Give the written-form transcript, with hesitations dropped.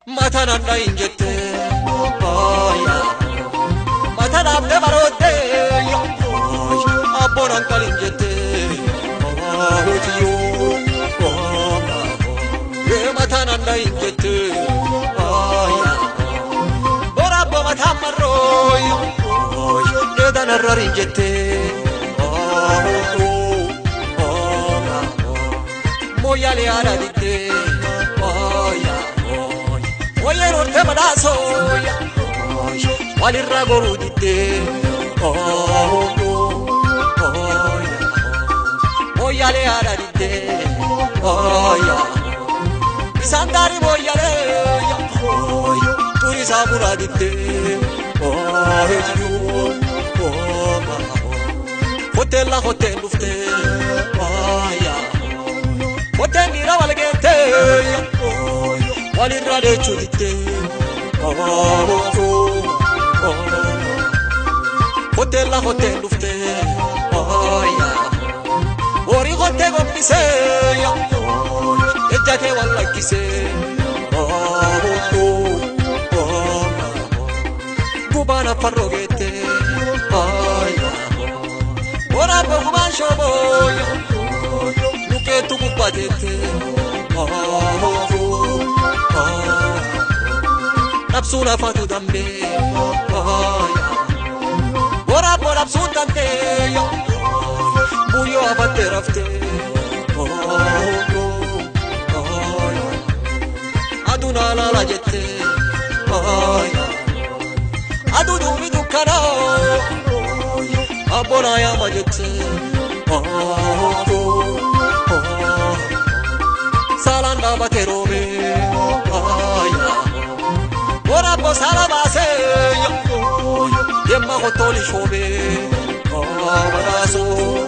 Matanan da injette aya Matanam de barote Abbonan kal injette Otiyo Matanan da injette aya Borabbo matamaro Dedan arrar injette Moyale ala ditte aya Oye norte badaso walirra goru ditte Moyale ala ditte Isandari moyale Turi sabura ditte Hotel la hotel lufte Hotel mira valgente walirra de chudite Hotel la hotel lufte Ori hotel gompise Ejjate walla kise Gubana farrogete Ora boguman shobo Nuke tu gubadete Napsuna fatu dambe Ora por napsun tante Buyo abate rafte Aduna la jette Adu dumi dukkana Abbona ya majette Salanda baterome Borabbo salabase Yemma hotoli shobe Baraso